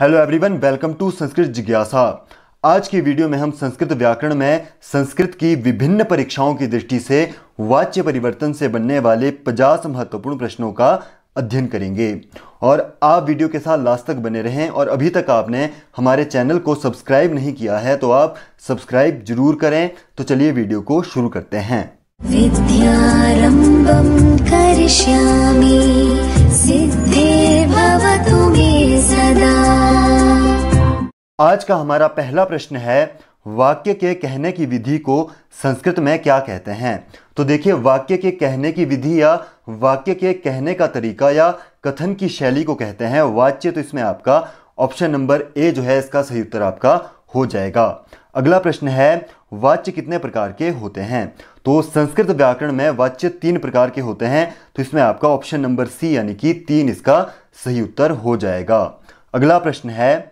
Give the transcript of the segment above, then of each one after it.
Hello everyone, welcome to Sanskrit जिज्ञासा। आज की वीडियो में हम संस्कृत व्याकरण में संस्कृत की विभिन्न परीक्षाओं की दृष्टि से वाच्य परिवर्तन से बनने वाले 50 महत्वपूर्ण प्रश्नों का अध्ययन करेंगे। और आप वीडियो के साथ लास्ट तक बने रहें। और अभी तक आपने हमारे चैनल को सब्सक्राइब नहीं किया है तो आप सब्सक्राइब जरूर करें। तो चलिए वीडियो को शुरू करते हैं। विद्यारंभं करिष्यामि सिद्धे भवतु मे सदा। आज का हमारा पहला प्रश्न है, वाक्य के कहने की विधि को संस्कृत में क्या कहते हैं। तो देखिए, वाक्य के कहने की विधि या वाक्य के कहने का तरीका या कथन की शैली को कहते हैं वाच्य। तो इसमें आपका ऑप्शन नंबर ए जो है इसका सही उत्तर आपका हो जाएगा। अगला प्रश्न है, वाच्य कितने प्रकार के होते हैं। तो संस्कृत व्याकरण में वाच्य 3 प्रकार के होते हैं। तो इसमें आपका ऑप्शन नंबर सी यानी कि 3 इसका सही उत्तर हो जाएगा। अगला प्रश्न है,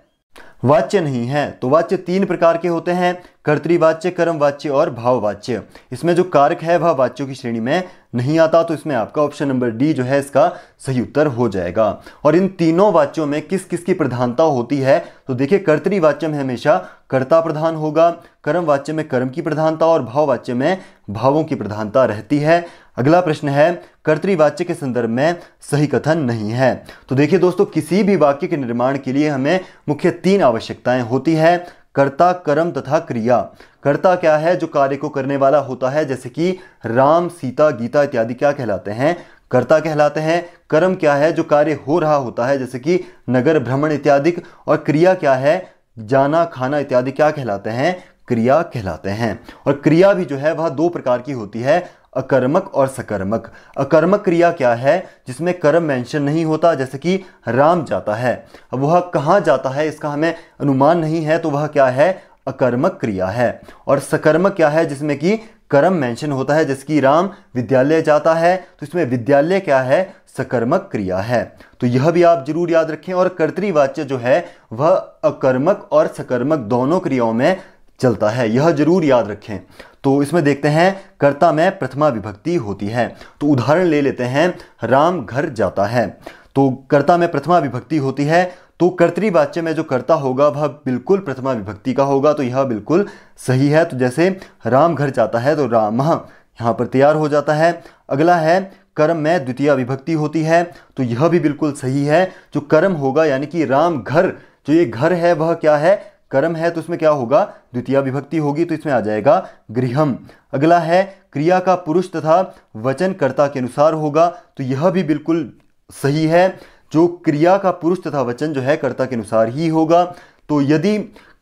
वाच्य नहीं है। तो वाच्य 3 प्रकार के होते हैं, कर्तृवाच्य, कर्मवाच्य और भाववाच्य। इसमें जो कारक है वह वाच्यों की श्रेणी में नहीं आता। तो इसमें आपका ऑप्शन नंबर डी जो है इसका सही उत्तर हो जाएगा। और इन तीनों वाच्यों में किस किस की प्रधानता होती है। तो देखिए, कर्तृवाच्य में हमेशा कर्ता प्रधान होगा, कर्मवाच्य में कर्म की प्रधानता और भाववाच्य में भावों की प्रधानता रहती है। अगला प्रश्न है, कर्तृवाच्य के संदर्भ में सही कथन नहीं है। तो देखिए दोस्तों, किसी भी वाक्य के निर्माण के लिए हमें मुख्य 3 आवश्यकताएं होती है, कर्ता, कर्म तथा क्रिया। कर्ता क्या है? जो कार्य को करने वाला होता है, जैसे कि राम, सीता, गीता इत्यादि क्या कहलाते हैं? कर्ता कहलाते हैं। कर्म क्या है? जो कार्य हो रहा होता है, जैसे कि नगर भ्रमण इत्यादि। और क्रिया क्या है? जाना, खाना इत्यादि क्या कहलाते हैं? क्रिया कहलाते हैं। और क्रिया भी जो है वह 2 प्रकार की होती है, अकर्मक और सकर्मक। अकर्मक क्रिया क्या है? जिसमें कर्म मेंशन नहीं होता, जैसे कि राम जाता है। अब वह कहाँ जाता है इसका हमें अनुमान नहीं है, तो वह क्या है? अकर्मक क्रिया है। और सकर्मक क्या है? जिसमें कि कर्म मेंशन होता है, जैसे कि राम विद्यालय जाता है। तो इसमें विद्यालय क्या है? सकर्मक क्रिया है। तो यह भी आप जरूर याद रखें। और कर्तृवाच्य जो है वह अकर्मक और सकर्मक दोनों क्रियाओं में चलता है, यह जरूर याद रखें। तो इसमें देखते हैं, कर्ता में प्रथमा विभक्ति होती है। तो उदाहरण ले लेते हैं, राम घर जाता है। तो कर्ता में प्रथमा विभक्ति होती है। तो कर्तृवाच्य में जो कर्ता होगा वह बिल्कुल प्रथमा विभक्ति का होगा। तो यह बिल्कुल सही है। तो जैसे राम घर जाता है तो रामः यहाँ पर तैयार हो जाता है। अगला है, कर्म में द्वितीय विभक्ति होती है। तो यह भी बिल्कुल सही है। जो कर्म होगा यानी कि राम घर, जो ये घर है वह क्या है? कर्म है। तो इसमें क्या होगा? द्वितीय विभक्ति होगी। तो इसमें आ जाएगा गृहम। अगला है, क्रिया का पुरुष तथा वचन कर्ता के अनुसार होगा। तो यह भी बिल्कुल सही है। जो क्रिया का पुरुष तथा वचन जो है कर्ता के अनुसार ही होगा। तो यदि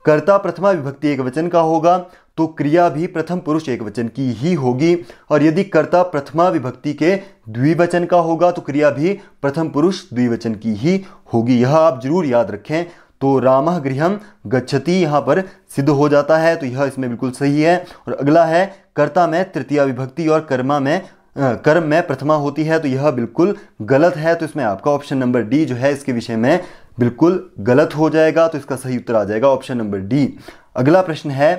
कर्ता प्रथमा विभक्ति एक वचन का होगा तो क्रिया भी प्रथम पुरुष एक वचन की ही होगी। और यदि कर्ता प्रथमा विभक्ति के द्विवचन का होगा तो क्रिया भी प्रथम पुरुष द्विवचन की ही होगी। यह आप जरूर याद रखें। तो रामः गृहम गच्छति यहाँ पर सिद्ध हो जाता है। तो यह इसमें बिल्कुल सही है। और अगला है, कर्ता में तृतीया विभक्ति और कर्म में प्रथमा होती है। तो यह बिल्कुल गलत है। तो इसमें आपका ऑप्शन नंबर डी जो है इसके विषय में बिल्कुल गलत हो जाएगा। तो इसका सही उत्तर आ जाएगा ऑप्शन नंबर डी। अगला प्रश्न है,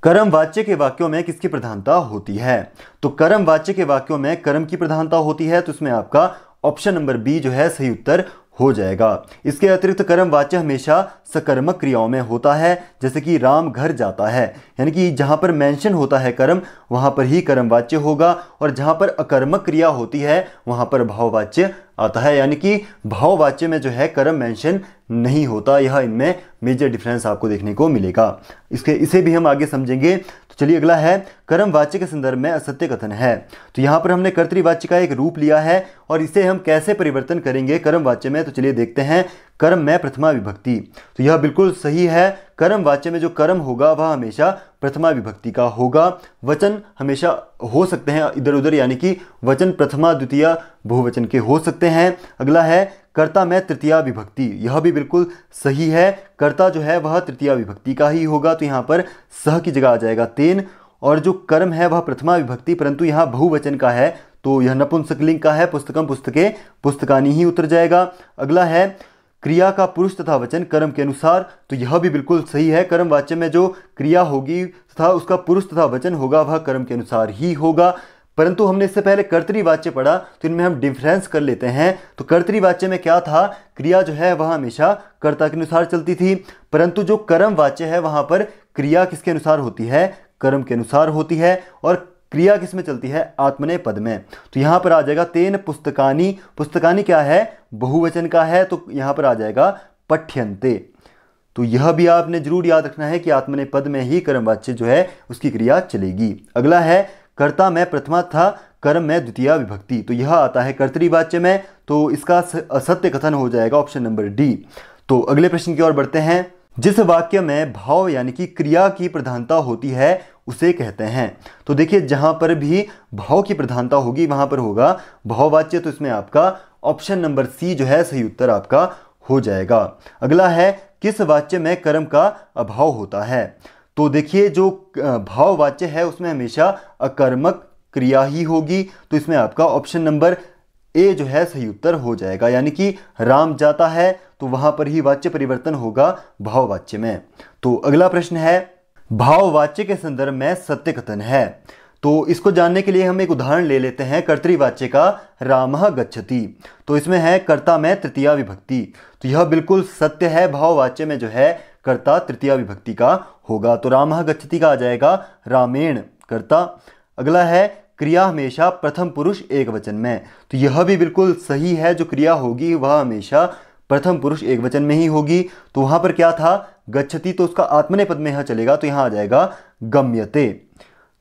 कर्मवाच्य के वाक्यों में किसकी प्रधानता होती है। तो कर्मवाच्य के वाक्यों में कर्म की प्रधानता होती है। तो इसमें आपका ऑप्शन नंबर बी जो है सही उत्तर हो जाएगा। इसके अतिरिक्त कर्मवाच्य हमेशा सकर्मक क्रियाओं में होता है, जैसे कि राम घर जाता है। यानी कि जहाँ पर मेंशन होता है कर्म वहाँ पर ही कर्मवाच्य होगा। और जहाँ पर अकर्मक क्रिया होती है वहाँ पर भाववाच्य आता है। यानी कि भाववाच्य में जो है कर्म मेंशन नहीं होता। यह इनमें मेजर डिफरेंस आपको देखने को मिलेगा। इसे भी हम आगे समझेंगे। तो चलिए, अगला है, कर्मवाच्य के संदर्भ में असत्य कथन है। तो यहाँ पर हमने कर्तृवाच्य का एक रूप लिया है और इसे हम कैसे परिवर्तन करेंगे कर्मवाच्य में। तो चलिए देखते हैं, कर्म में प्रथमा विभक्ति। तो यह बिल्कुल सही है। कर्मवाच्य में जो कर्म होगा वह हमेशा प्रथमा विभक्ति का होगा। वचन हमेशा हो सकते हैं इधर उधर, यानी कि वचन प्रथमा द्वितीय बहुवचन के हो सकते हैं। अगला है, कर्ता में तृतीया विभक्ति। यह भी बिल्कुल सही है। कर्ता जो है वह तृतीया विभक्ति का ही होगा। तो यहाँ पर सह की जगह आ जाएगा तेन। और जो कर्म है वह प्रथमा विभक्ति, परंतु यहाँ बहुवचन का है तो यह नपुंसकलिंग का है। पुस्तकम पुस्तके पुस्तकानी ही उतर जाएगा। अगला है, क्रिया का पुरुष तथा वचन कर्म के अनुसार। तो यह भी बिल्कुल सही है। कर्म वाच्य में जो क्रिया होगी तथा उसका पुरुष तथा वचन होगा वह कर्म के अनुसार ही होगा। परंतु हमने इससे पहले कर्तृवाच्य पढ़ा तो इनमें हम डिफरेंस कर लेते हैं। तो कर्तृवाच्य में क्या था, क्रिया जो है वह हमेशा कर्ता के अनुसार चलती थी, परंतु जो कर्म वाच्य है वहां पर क्रिया किसके अनुसार होती है, कर्म के अनुसार होती है, और क्रिया किस में चलती है, आत्मनेपद में। तो यहां पर आ जाएगा तेन पुस्तकानि, पुस्तकानि क्या है, बहुवचन का है, तो यहां पर आ जाएगा पठ्यन्ते। तो यह भी आपने जरूर याद रखना है कि आत्मनेपद में ही कर्मवाच्य जो है उसकी क्रिया चलेगी। अगला है कर्ता में प्रथमा था, कर्म में द्वितीया विभक्ति। तो यह आता है कर्तृवाच्य में, तो इसका असत्य कथन हो जाएगा ऑप्शन नंबर डी। तो अगले प्रश्न की ओर बढ़ते हैं। जिस वाक्य में भाव यानी कि क्रिया की प्रधानता होती है उसे कहते हैं। तो देखिए जहां पर भी भाव की प्रधानता होगी वहां पर होगा भाववाच्य, तो इसमें आपका ऑप्शन नंबर सी जो है सही उत्तर आपका हो जाएगा। अगला है किस वाच्य में कर्म का अभाव होता है। तो देखिए जो भाववाच्य है उसमें हमेशा अकर्मक क्रिया ही होगी, तो इसमें आपका ऑप्शन नंबर ए जो है सही उत्तर हो जाएगा। यानी कि राम जाता है तो वहां पर ही वाच्य परिवर्तन होगा भाववाच्य में। तो अगला प्रश्न है भाववाच्य के संदर्भ में सत्य कथन है। तो इसको जानने के लिए हम एक उदाहरण ले लेते हैं कर्तृवाच्य का, रामः गच्छति। तो इसमें है कर्ता में तृतीया विभक्ति, तो यह बिल्कुल सत्य है, भाववाच्य में जो है कर्ता तृतीया विभक्ति का होगा। तो रामः गच्छति का आ जाएगा रामेण कर्ता। अगला है क्रिया हमेशा प्रथम पुरुष एक वचन में, तो यह भी बिल्कुल सही है, जो क्रिया होगी वह हमेशा प्रथम पुरुष एक वचन में ही होगी। तो वहां पर क्या था, गच्छति, तो उसका आत्मनेपद में यह चलेगा, तो यहां आ जाएगा गम्यते।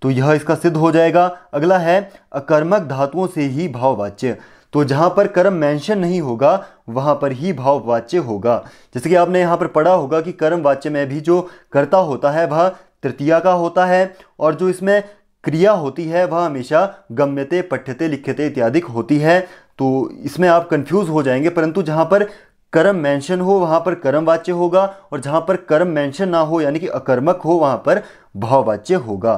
तो यह इसका सिद्ध हो जाएगा। अगला है अकर्मक धातुओं से ही भाववाच्य। तो जहां पर कर्म मेंशन नहीं होगा वहां पर ही भाववाच्य होगा। जैसे कि आपने यहां पर पढ़ा होगा कि कर्म वाच्य में भी जो कर्ता होता है वह तृतीया का होता है, और जो इसमें क्रिया होती है वह हमेशा गम्यते, पठ्यते, लिख्यते इत्यादि होती है। तो इसमें आप कंफ्यूज हो जाएंगे, परंतु जहां पर कर्म मेंशन हो वहां पर कर्मवाच्य होगा, और जहां पर कर्म मेंशन ना हो यानी कि अकर्मक हो वहां पर भाववाच्य होगा।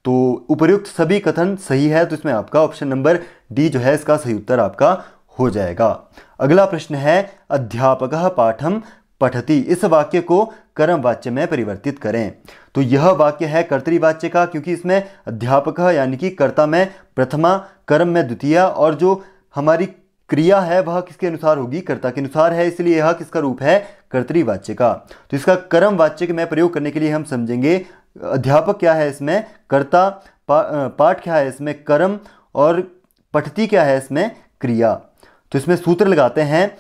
तो उपर्युक्त सभी कथन सही है, तो इसमें आपका ऑप्शन नंबर डी जो है इसका सही उत्तर आपका हो जाएगा। अगला प्रश्न है अध्यापकः पाठम पठति। इस वाक्य को कर्म वाच्य में परिवर्तित करें। तो यह वाक्य है कर्तृवाच्य का, क्योंकि इसमें अध्यापकः यानी कि कर्ता में प्रथमा, कर्म में द्वितीया, और जो हमारी क्रिया है वह किसके अनुसार होगी, कर्ता के अनुसार है, इसलिए यह किसका रूप है, कर्तृवाच्य का। तो इसका कर्म वाच्य में प्रयोग करने के लिए हम समझेंगे अध्यापक क्या है इसमें कर्ता, पाठ क्या है इसमें कर्म, और पठती क्या है इसमें क्रिया। तो इसमें सूत्र लगाते हैं,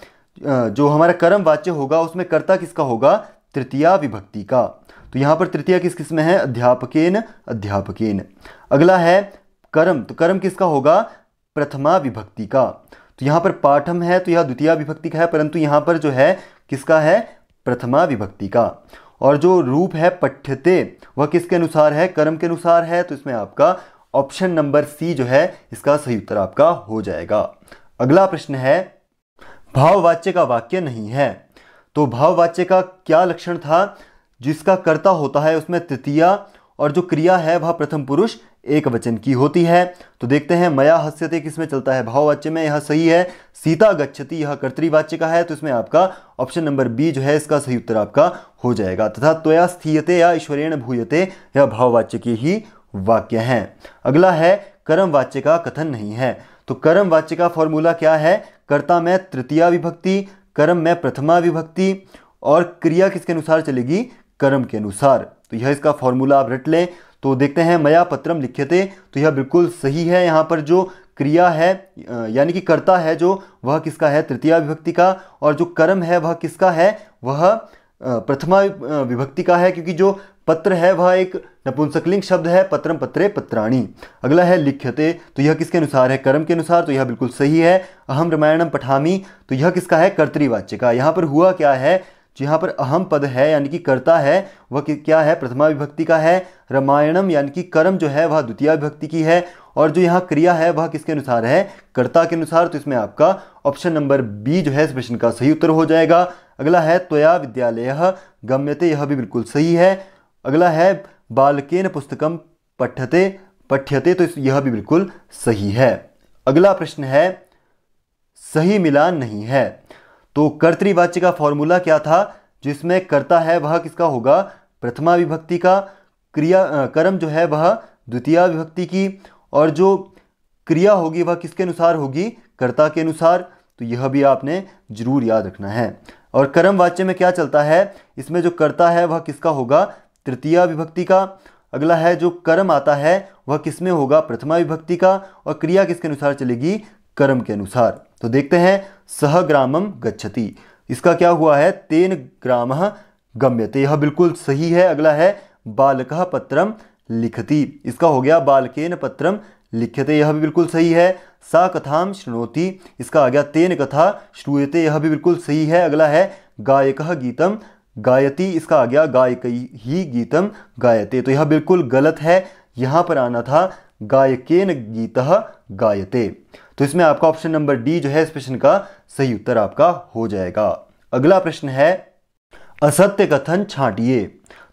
जो हमारा कर्म वाच्य होगा उसमें कर्ता किसका होगा, तृतीया विभक्ति का। तो यहाँ पर तृतीया किस में है, अध्यापकेन, अध्यापकेन। अगला है कर्म, तो कर्म किसका होगा, प्रथमा विभक्ति का। तो यहाँ पर पाठम है तो यह द्वितीया विभक्ति का है, परंतु यहाँ पर जो है किसका है, प्रथमा विभक्ति का। और जो रूप है पठ्यते वह किसके अनुसार है, कर्म के अनुसार है, तो इसमें आपका ऑप्शन नंबर सी जो है इसका सही उत्तर आपका हो जाएगा। अगला प्रश्न है भाववाच्य का वाक्य नहीं है। तो भाववाच्य का क्या लक्षण था, जिसका कर्ता होता है उसमें तृतीया, और जो क्रिया है वह प्रथम पुरुष एक वचन की होती है। तो देखते हैं मया हस्यते किस में चलता है, भाववाच्य में, यह सही है। सीता गच्छति यह कर्तृवाच्य का है, तो इसमें आपका ऑप्शन नंबर बी जो है इसका सही उत्तर आपका हो जाएगा। तथा त्वया स्थीयते या ईश्वरेण भूयते यह भाववाच्य के ही वाक्य हैं। अगला है कर्म वाच्य का कथन नहीं है। तो कर्म वाच्य का फॉर्मूला क्या है, कर्ता में तृतीया विभक्ति, कर्म में प्रथमा विभक्ति, और क्रिया किसके अनुसार चलेगी, कर्म के अनुसार। तो यह इसका फॉर्मूला आप रट लें। तो देखते हैं मया पत्रम लिख्यते, तो यह बिल्कुल सही है। यहाँ पर जो क्रिया है यानी कि कर्ता है जो वह किसका है, तृतीया विभक्ति का, और जो कर्म है वह किसका है, वह प्रथमा विभक्ति का है, क्योंकि जो पत्र है वह एक नपुंसकलिंग शब्द है, पत्रम पत्रे पत्राणि। अगला है लिख्यते, तो यह किसके अनुसार है, कर्म के अनुसार, तो यह बिल्कुल सही है। अहम रामायणम पठामि, तो यह किसका है, कर्तृवाच्य का। यहाँ पर हुआ क्या है, जो यहाँ पर अहम पद है यानी कि कर्ता है वह क्या है, प्रथमा विभक्ति का है। रामायणम यानी कि कर्म जो है वह द्वितीय विभक्ति की है, और जो यहाँ क्रिया है वह किसके अनुसार है, कर्ता के अनुसार। तो इसमें आपका ऑप्शन नंबर बी जो है इस प्रश्न का सही उत्तर हो जाएगा। अगला है त्वया विद्यालयः गम्यते, यह भी बिल्कुल सही है। अगला है बालकेन पुस्तकम पठ्यते, तो यह भी बिल्कुल सही है। अगला प्रश्न है सही मिलान नहीं है। तो कर्तृवाच्य का फॉर्मूला क्या था, जिसमें कर्ता है वह किसका होगा, प्रथमा विभक्ति का, क्रिया कर्म जो है वह द्वितीय विभक्ति की, और जो क्रिया होगी वह किसके अनुसार होगी, कर्ता के अनुसार। तो यह भी आपने जरूर याद रखना है। और कर्म वाच्य में क्या चलता है, इसमें जो कर्ता है वह किसका होगा, तृतीया विभक्ति का। अगला है जो कर्म आता है वह किस में होगा, प्रथमा विभक्ति का। और क्रिया किसके अनुसार चलेगी, कर्म के अनुसार। तो देखते हैं, सह ग्रामम गच्छति, इसका क्या हुआ है, तेन ग्रामः गम्यते, यह बिल्कुल सही है। अगला है बालकः पत्रम लिखति, इसका हो गया बालकेन पत्रम लिख्यते, यह भी बिल्कुल सही है। सा कथाम शृणोति, इसका आ गया तेन कथा श्रूयते, यह भी बिल्कुल सही है। अगला है गायकः गीतम गायति, इसका आ गया गायकैहि गीतम गायते, तो यह बिल्कुल गलत है। यहाँ पर आना था गायकेन गीतः गायते। तो इसमें आपका ऑप्शन नंबर डी जो है इस प्रश्न का सही उत्तर आपका हो जाएगा। अगला प्रश्न है, असत्य कथन छांटिए।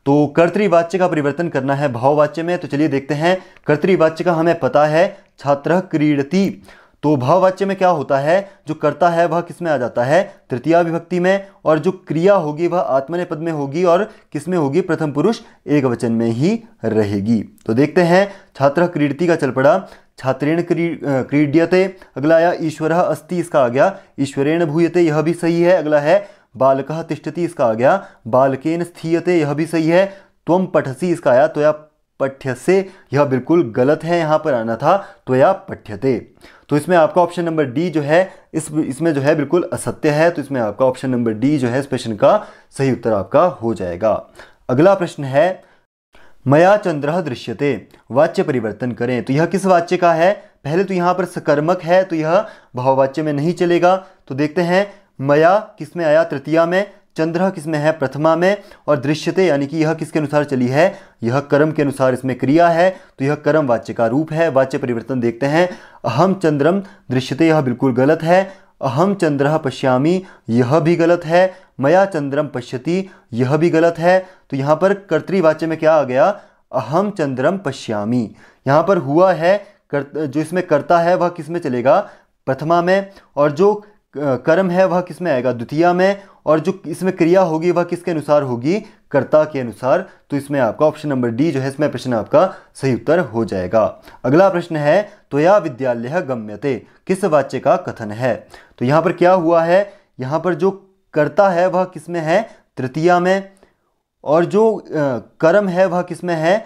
तो कर्तृवाच्य का परिवर्तन करना है भाववाच्य में। तो चलिए देखते हैं, कर्तृवाच्य का हमें पता है छात्रः क्रीडति। तो भाववाच्य में क्या होता है, जो कर्ता है वह किस में आ जाता है, तृतीया विभक्ति में। और जो क्रिया होगी वह आत्मनेपद में होगी और किस में होगी, प्रथम पुरुष एक वचन में ही रहेगी। तो देखते हैं, छात्रः क्रीडति का चल पड़ा छात्रेण क्रीड्यते। अगला आया ईश्वरः अस्ति, इसका आ गया ईश्वरेण भूयते, यह भी सही है। अगला है बालकः तिष्ठति, इसका आ गया बालकेन स्थीयते, यह भी सही है। त्वम पठसि, इसका आया त्वया पठ्यसे, यह बिल्कुल गलत है, यहाँ पर आना था त्वया पठ्यते। तो इसमें आपका ऑप्शन नंबर डी जो है इसमें जो है बिल्कुल असत्य है। तो इसमें आपका ऑप्शन नंबर डी जो है इस प्रश्न का सही उत्तर आपका हो जाएगा। अगला प्रश्न है, मया चंद्रः दृश्यते, वाच्य परिवर्तन करें। तो यह किस वाच्य का है, पहले तो यहाँ पर सकर्मक है तो यह भाववाच्य में नहीं चलेगा। तो देखते हैं, मया किस में आया, तृतीया में। चंद्र किस में है, प्रथमा में। और दृश्यते यानी कि यह किसके अनुसार चली है, यह कर्म के अनुसार इसमें क्रिया है। तो यह कर्म वाच्य का रूप है। वाच्य परिवर्तन देखते हैं, अहम चंद्रम दृश्यते, यह बिल्कुल गलत है। अहम चंद्रः पश्यामि, यह भी गलत है। मया चंद्रम पश्यति, यह भी गलत है। तो यहाँ पर कर्तृवाच्य में क्या आ गया, अहम चंद्रम पश्यामि। यहाँ पर हुआ है जो इसमें कर्ता है वह किस में चलेगा, प्रथमा में। और जो कर्म है वह किस में आएगा, द्वितीया में। और जो इसमें क्रिया होगी वह किसके अनुसार होगी, कर्ता के अनुसार। तो इसमें आपका ऑप्शन नंबर डी जो है इसमें प्रश्न आपका सही उत्तर हो जाएगा। अगला प्रश्न है, त्वया विद्यालयः गम्यते, किस वाच्य का कथन है। तो यहाँ पर क्या हुआ है, यहाँ पर जो कर्ता है वह किस में है, तृतीया में। और जो कर्म है वह किस में है,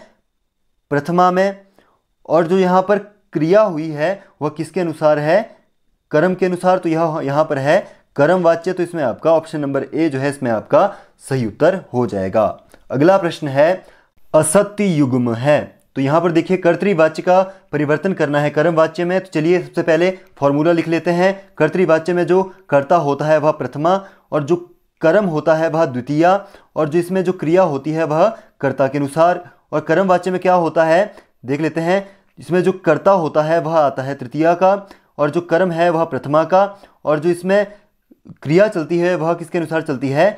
प्रथमा में। और जो यहाँ पर क्रिया हुई है वह किसके अनुसार है, कर्म के अनुसार। तो यह यहाँ पर है कर्म वाच्य। तो इसमें आपका ऑप्शन नंबर ए जो है इसमें आपका सही उत्तर हो जाएगा। अगला प्रश्न है, असत्य युग्म है। तो यहाँ पर देखिए, कर्तृवाच्य का परिवर्तन करना है कर्म वाच्य में। तो चलिए सबसे पहले फॉर्मूला लिख लेते हैं। कर्तृवाच्य में जो कर्ता होता है वह प्रथमा, और जो कर्म होता है वह द्वितीया, और जो इसमें जो क्रिया होती है वह कर्ता के अनुसार। और कर्म वाच्य में क्या होता है, देख लेते हैं। इसमें जो कर्ता होता है वह आता है तृतीया का, और जो कर्म है वह प्रथमा का, और जो इसमें क्रिया चलती है वह किसके अनुसार चलती है,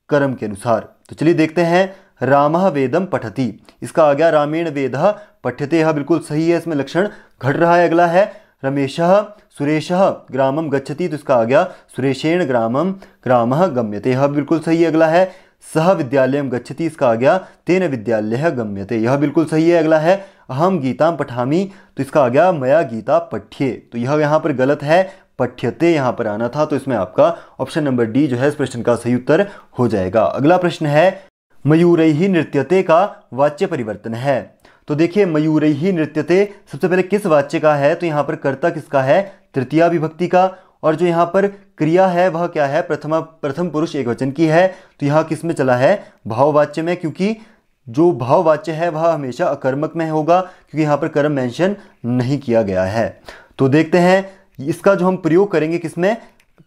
कर्म के अनुसार। तो चलिए देखते हैं, रामः वेदम पठति, इसका आ गया रामेण वेदः पठ्यते, यह बिल्कुल सही है, इसमें लक्षण घट रहा है। अगला है, रमेशः सुरेशः ग्रामम गच्छति, तो इसका आ गया सुरेशेण ग्रामः गम्यते, यह बिल्कुल सही है। अगला है, सह विद्यालयम गच्छति, इसका आ गया तेन विद्यालयः गम्यते, यह बिल्कुल सही है। अगला है, अहम गीताम पठामि, तो इसका आ गया मया गीता पठ्ये, तो यह यहाँ पर गलत है, पठ्यते यहाँ पर आना था। तो इसमें आपका ऑप्शन नंबर डी जो है इस प्रश्न का सही उत्तर हो जाएगा। अगला प्रश्न है, मयूरैः नृत्यते का वाच्य परिवर्तन है। तो देखिए, मयूरैः नृत्यते सबसे पहले किस वाच्य का है, तो यहाँ पर कर्ता किसका है, तृतीया विभक्ति का। और जो यहाँ पर क्रिया है वह क्या है, प्रथम पुरुष एक वचन की है। तो यहाँ किस में चला है, भाववाच्य में, क्योंकि जो भाववाच्य है वह हमेशा अकर्मक में होगा, क्योंकि यहाँ पर कर्म मेंशन नहीं किया गया है। तो देखते हैं, इसका जो हम प्रयोग करेंगे किसमें,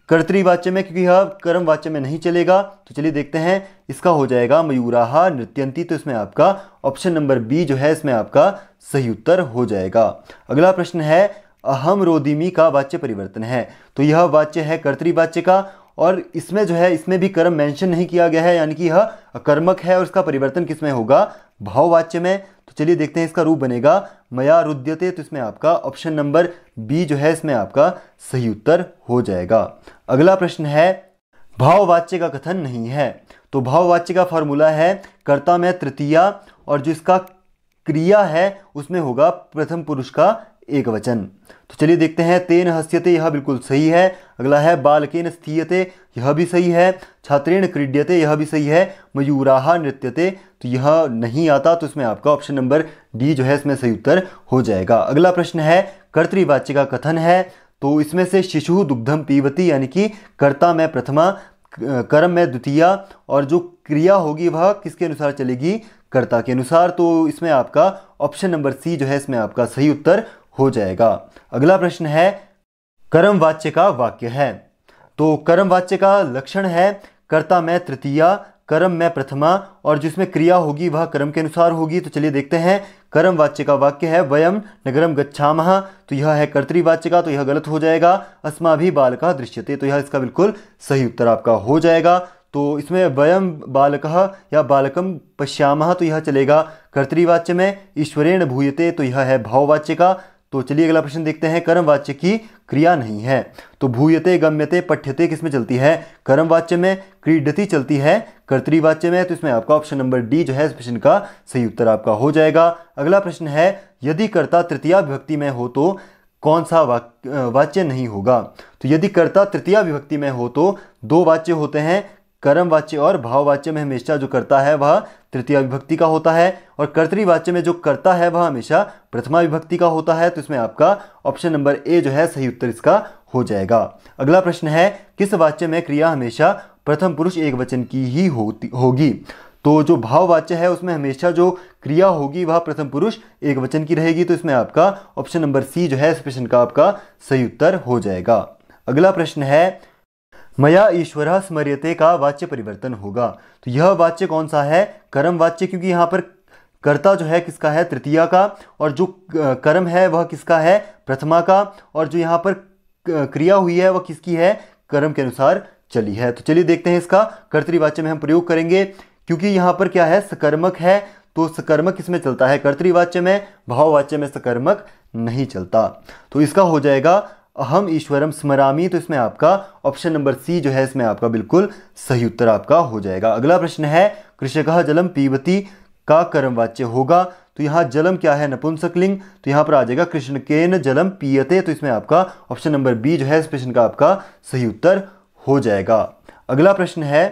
कर्तृवाच्य में, क्योंकि यह कर्म वाच्य में नहीं चलेगा। तो चलिए देखते हैं, इसका हो जाएगा मयूराः नृत्यन्ति। तो इसमें आपका ऑप्शन नंबर बी जो है इसमें आपका सही उत्तर हो जाएगा। अगला प्रश्न है, अहम रोदिमि का वाच्य परिवर्तन है। तो यह वाच्य है कर्तृवाच्य का, और इसमें जो है इसमें भी कर्म मेंशन नहीं किया गया है, यानी कि यह अकर्मक है, और इसका परिवर्तन किसमें होगा, भाववाच्य में। तो चलिए देखते हैं, इसका रूप बनेगा मया रुद्यते। तो इसमें आपका ऑप्शन नंबर बी जो है इसमें आपका सही उत्तर हो जाएगा। अगला प्रश्न है, भाववाच्य का कथन नहीं है। तो भाववाच्य का फॉर्मूला है, कर्ता में तृतीया, और जो इसका क्रिया है उसमें होगा प्रथम पुरुष का एक वचन। तो चलिए देखते हैं, तेन हस्यते, यह बिल्कुल सही है। अगला है बालकेन स्थीयते, यह भी सही है। छात्रेण क्रीड्यते, यह भी सही है। मयूराहा नृत्यते, तो यह नहीं आता, तो इसमें आपका ऑप्शन नंबर डी जो है इसमें सही उत्तर हो जाएगा। अगला प्रश्न है कर्तृवाच्य का कथन है, तो इसमें से शिशु दुग्धम पीबती यानी कि कर्ता में प्रथमा, कर्म में द्वितीया, और जो क्रिया होगी वह किसके अनुसार चलेगी, कर्ता के अनुसार। तो इसमें आपका ऑप्शन नंबर सी जो है इसमें आपका सही उत्तर हो जाएगा। अगला प्रश्न है कर्मवाच्य का वाक्य है, तो कर्मवाच्य का लक्षण है कर्ता में तृतीया, कर्म में प्रथमा, और जिसमें क्रिया होगी वह कर्म के अनुसार होगी। तो चलिए देखते हैं, कर्मवाच्य का वाक्य है वयम नगरम गच्छामः, तो यह है कर्तृवाच्य का, तो यह गलत हो जाएगा। अस्माभिः बालकः दृश्यते, तो यह इसका बिल्कुल सही उत्तर आपका हो जाएगा। तो इसमें वयम बालकः या बालकम पश्यामः, तो यह चलेगा कर्तृवाच्य में। ईश्वरेण भूयते, तो यह है भाववाच्य का। तो चलिए अगला प्रश्न देखते हैं, कर्मवाच्य की क्रिया नहीं है, तो भूयते गम्यते पठ्यते किसमें चलती है, कर्मवाच्य में। क्रीडति चलती है कर्तृवाच्य में, तो इसमें आपका ऑप्शन नंबर डी जो है इस प्रश्न का सही उत्तर आपका हो जाएगा। अगला प्रश्न है यदि कर्ता तृतीया विभक्ति में हो तो कौन सा वाच्य नहीं होगा। तो यदि कर्ता तृतीया विभक्ति में हो तो दो वाच्य होते हैं, कर्मवाच्य और भाववाच्य में हमेशा जो कर्ता है वह तृतीया विभक्ति का होता है, और कर्तृवाच्य में जो कर्ता है वह हमेशा प्रथमा विभक्ति का होता है। तो इसमें आपका ऑप्शन नंबर ए जो है सही उत्तर इसका हो जाएगा। अगला प्रश्न है किस वाच्य में क्रिया हमेशा प्रथम पुरुष एक वचन की ही होगी। तो जो भाववाच्य है उसमें हमेशा जो क्रिया होगी वह प्रथम पुरुष एक वचन की रहेगी। तो इसमें आपका ऑप्शन नंबर सी जो है इस प्रश्न का आपका सही उत्तर हो जाएगा। अगला प्रश्न है मया ईश्वरः स्मर्यते का वाच्य परिवर्तन होगा। तो यह वाच्य कौन सा है, कर्म वाच्य, क्योंकि यहाँ पर कर्ता जो है किसका है, तृतीया का, और जो कर्म है वह किसका है, प्रथमा का, और जो यहाँ पर क्रिया हुई है वह किसकी है, कर्म के अनुसार चली है। तो चलिए देखते हैं, इसका कर्तृवाच्य में हम प्रयोग करेंगे, क्योंकि यहाँ पर क्या है, सकर्मक है, तो सकर्मक किसमें चलता है, कर्तृवाच्य में। भाववाच्य में सकर्मक नहीं चलता। तो इसका हो जाएगा अहम ईश्वरम स्मरामी, तो इसमें आपका ऑप्शन नंबर सी जो है इसमें आपका बिल्कुल सही उत्तर आपका हो जाएगा। अगला प्रश्न है कृषकः जलम पीबती का कर्मवाच्य होगा। तो यहाँ जलम क्या है, नपुंसकलिंग, तो यहाँ पर आ जाएगा कृष्णकेन जलम पीयते, तो इसमें आपका ऑप्शन नंबर बी जो है इस प्रश्न का आपका सही उत्तर हो जाएगा। अगला प्रश्न है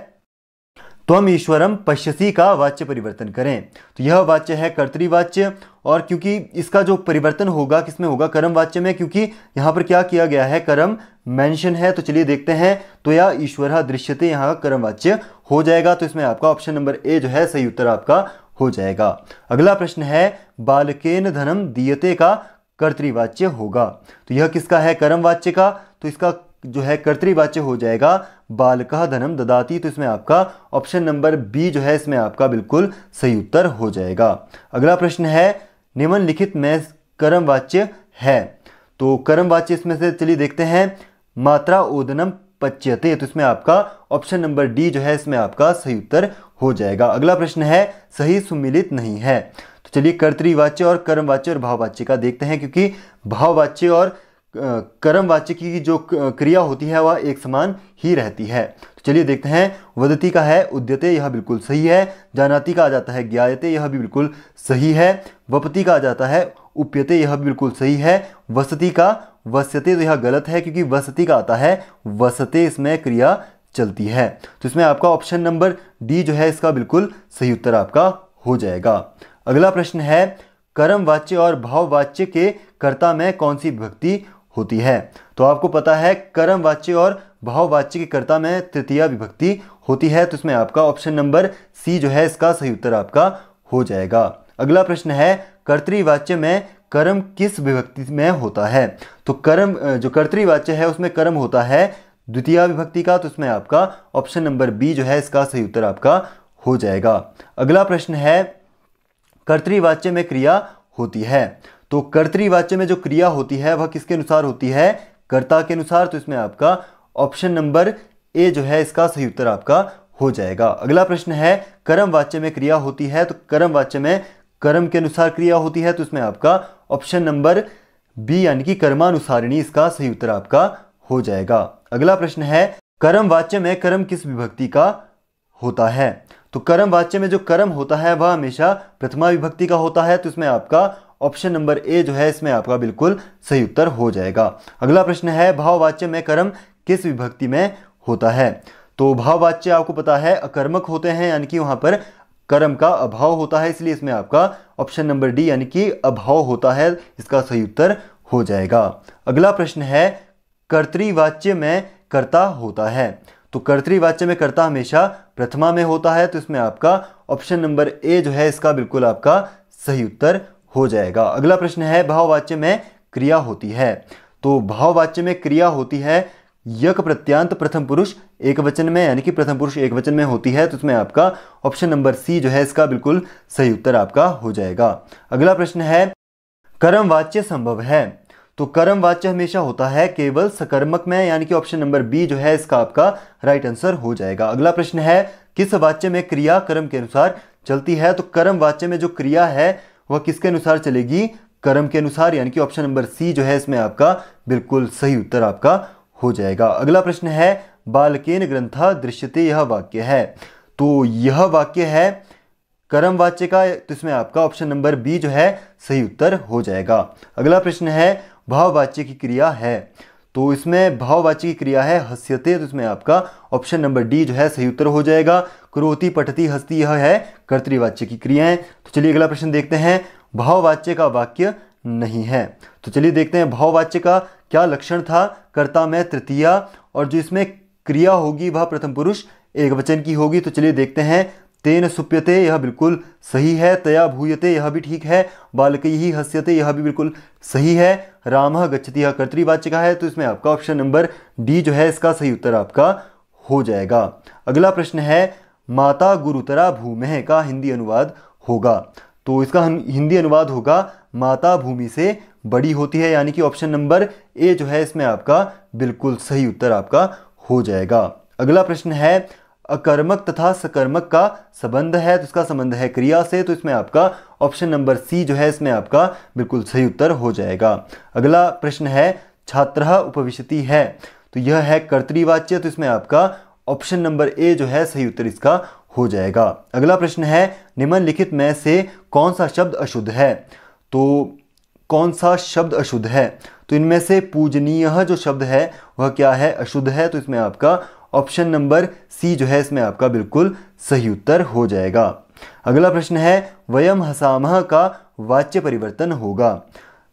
त्वम ईश्वरम पश्यसि का वाच्य परिवर्तन करें। तो यह वाच्य है कर्तृवाच्य, और क्योंकि इसका जो परिवर्तन होगा किसमें होगा, कर्म वाच्य में, क्योंकि यहाँ पर क्या किया गया है, कर्म मेंशन है। तो चलिए देखते हैं, तो या ईश्वरः दृश्यते यहाँ का कर्म वाच्य हो जाएगा। तो इसमें आपका ऑप्शन नंबर ए जो है सही उत्तर आपका हो जाएगा। अगला प्रश्न है बालकेन धनम दीयते का कर्तृवाच्य होगा। तो यह किसका है, कर्म वाच्य का, तो इसका जो है कर्तृवाच्य हो जाएगा बालकः धनम ददाति। तो इसमें आपका ऑप्शन नंबर बी जो है इसमें आपका बिल्कुल सही उत्तर हो जाएगा। अगला प्रश्न है निम्नलिखित में कर्मवाच्य है। तो कर्मवाच्य इसमें से चलिए देखते हैं, मात्रा ओदनम पच्यते, तो इसमें आपका ऑप्शन नंबर डी जो है इसमें आपका सही उत्तर हो जाएगा। अगला प्रश्न है सही सुमिलित नहीं है। तो चलिए कर्तृवाच्य और कर्मवाच्य और भाववाच्य का देखते हैं, क्योंकि भाववाच्य और कर्मवाच्य की जो क्रिया होती है वह एक समान ही रहती है। तो चलिए देखते हैं, वदति का है उद्यते, यह बिल्कुल सही है। जानाति का आ जाता है ज्ञायते, यह भी बिल्कुल सही है। वपति का आ जाता है उप्यते, यह भी बिल्कुल सही है। वसति का वस्यते, तो यह गलत है, क्योंकि वसति का आता है वसते, इसमें क्रिया चलती है। तो इसमें आपका ऑप्शन नंबर डी जो है इसका बिल्कुल सही उत्तर आपका हो जाएगा। अगला प्रश्न है कर्मवाच्य और भाववाच्य के कर्ता में कौन सी विभक्ति होती है। तो आपको पता है कर्मवाच्य और भाववाच्य के कर्ता में तृतीया विभक्ति होती है। तो इसमें आपका ऑप्शन नंबर सी जो है इसका सही उत्तर आपका हो जाएगा। अगला प्रश्न है कर्तृवाच्य में कर्म किस विभक्ति में होता है। तो कर्म जो कर्तृवाच्य है उसमें कर्म होता है द्वितीया विभक्ति का। तो इसमें आपका ऑप्शन नंबर बी जो है इसका सही उत्तर आपका हो जाएगा। अगला प्रश्न है कर्तृवाच्य में क्रिया होती है। तो कर्तृवाच्य में जो क्रिया होती है वह किसके अनुसार होती है, कर्ता के अनुसार। तो इसमें आपका ऑप्शन नंबर ए जो है इसका सही उत्तर आपका हो जाएगा। अगला प्रश्न है कर्मवाच्य में क्रिया होती है। तो कर्मवाच्य में कर्म के अनुसार क्रिया होती है। तो इसमें आपका ऑप्शन नंबर बी यानी कि कर्मानुसारिणी इसका सही उत्तर आपका हो जाएगा। अगला प्रश्न है कर्मवाच्य में कर्म किस विभक्ति का होता है। तो कर्मवाच्य में जो कर्म होता है वह हमेशा प्रथमा विभक्ति का होता है। तो इसमें आपका ऑप्शन नंबर ए जो है इसमें आपका बिल्कुल सही उत्तर हो जाएगा। अगला प्रश्न है भाववाच्य में कर्म किस विभक्ति में होता है? तो भाववाच्य आपको पता है अकर्मक होते हैं, यानी कि वहां पर कर्म का अभाव होता है, इसलिए इसमें आपका ऑप्शन नंबर डी यानी कि अभाव होता है, इसका सही उत्तर हो जाएगा। अगला प्रश्न है कर्तृवाच्य में कर्ता होता है। तो कर्तृवाच्य में कर्ता हमेशा प्रथमा में होता है, तो इसमें आपका ऑप्शन नंबर ए जो है इसका बिल्कुल आपका सही उत्तर हो जाएगा। अगला प्रश्न है भाववाच्य में क्रिया होती है। तो भाववाच्य में क्रिया होती है यक प्रत्यांत प्रथम पुरुष एक वचन में, यानी कि प्रथम पुरुष एक वचन में होती है, तो इसमें आपका ऑप्शन नंबर सी जो है इसका बिल्कुल सही उत्तर आपका हो जाएगा। अगला प्रश्न है कर्मवाच्य संभव है। तो कर्मवाच्य हमेशा होता है केवल सकर्मक में, यानी कि ऑप्शन नंबर बी जो है इसका आपका राइट आंसर हो जाएगा। अगला प्रश्न है किस वाच्य में क्रिया कर्म के अनुसार चलती है? तो कर्म वाच्य में जो क्रिया है वह किसके अनुसार चलेगी? कर्म के अनुसार, यानी कि ऑप्शन नंबर सी जो है इसमें आपका बिल्कुल सही उत्तर आपका हो जाएगा। अगला प्रश्न है बालकेन ग्रंथा दृश्यते, यह वाक्य है। तो यह वाक्य है कर्म वाच्य का, तो इसमें आपका ऑप्शन नंबर बी जो है सही उत्तर हो जाएगा। अगला प्रश्न है भाववाच्य की क्रिया है। तो इसमें भाववाच्य की क्रिया है हस्यते, तो इसमें आपका ऑप्शन नंबर डी जो है सही उत्तर हो जाएगा। करोति पठति हस्ति यह है कर्तृवाच्य की क्रियाएं। तो चलिए अगला प्रश्न देखते हैं भाववाच्य का वाक्य नहीं है। तो चलिए देखते हैं भाववाच्य का क्या लक्षण था। कर्ता में तृतीया और जो इसमें क्रिया होगी वह प्रथम पुरुष एक वचन की होगी। तो चलिए देखते हैं तेन सुप्यते, यह बिल्कुल सही है। तया भूयते, यह भी ठीक है। बालकैहि हस्यते, यह भी बिल्कुल सही है। रामः गच्छति, यह कर्तृवाच्य का है, तो इसमें आपका ऑप्शन नंबर डी जो है इसका सही उत्तर आपका हो जाएगा। अगला प्रश्न है माता गुरुतरा भूमेः का हिंदी अनुवाद होगा। तो इसका हिंदी अनुवाद होगा माता भूमि से बड़ी होती है, यानी कि ऑप्शन नंबर ए जो है इसमें आपका बिल्कुल सही उत्तर आपका हो जाएगा। अगला प्रश्न है अकर्मक तथा सकर्मक का संबंध है, तो इसका संबंध है क्रिया से, तो इसमें आपका ऑप्शन नंबर सी जो है इसमें आपका बिल्कुल सही उत्तर हो जाएगा। अगला प्रश्न है छात्रः उपविशति है, तो यह है कर्तृवाच्य, तो इसमें आपका ऑप्शन नंबर ए जो है सही उत्तर इसका हो जाएगा। अगला प्रश्न है निम्नलिखित में से कौन सा शब्द अशुद्ध है? तो कौन सा शब्द अशुद्ध है? तो इनमें से पूजनीय जो शब्द है वह क्या है? अशुद्ध है, तो इसमें आपका ऑप्शन नंबर सी जो है इसमें आपका बिल्कुल सही उत्तर हो जाएगा। अगला प्रश्न है वयम हसामः का वाच्य परिवर्तन होगा।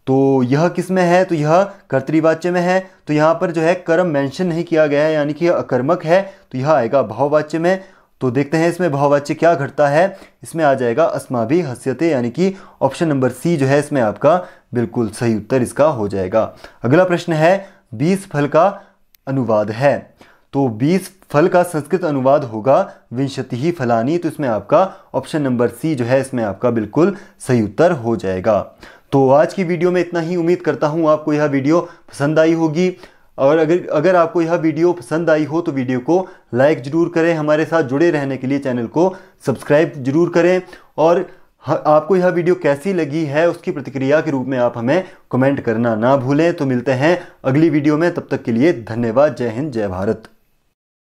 तो यह किस में है? तो यह कर्तृवाच्य में है। तो यहाँ पर जो है कर्म मेंशन नहीं किया गया है, यानी कि यह अकर्मक है, तो यह आएगा भाववाच्य में। तो देखते हैं इसमें भाववाच्य क्या घटता है। इसमें आ जाएगा अस्माभिः हस्यते, यानी कि ऑप्शन नंबर सी जो है इसमें आपका बिल्कुल सही उत्तर इसका हो जाएगा। अगला प्रश्न है 20 फल का अनुवाद है। तो 20 फल का संस्कृत अनुवाद होगा विंशतिः फलानि, तो इसमें आपका ऑप्शन नंबर सी जो है इसमें आपका बिल्कुल सही उत्तर हो जाएगा। तो आज की वीडियो में इतना ही। उम्मीद करता हूँ आपको यह वीडियो पसंद आई होगी, और अगर आपको यह वीडियो पसंद आई हो तो वीडियो को लाइक ज़रूर करें। हमारे साथ जुड़े रहने के लिए चैनल को सब्सक्राइब जरूर करें, और आपको यह वीडियो कैसी लगी है उसकी प्रतिक्रिया के रूप में आप हमें कमेंट करना ना भूलें। तो मिलते हैं अगली वीडियो में, तब तक के लिए धन्यवाद। जय हिंद, जय भारत।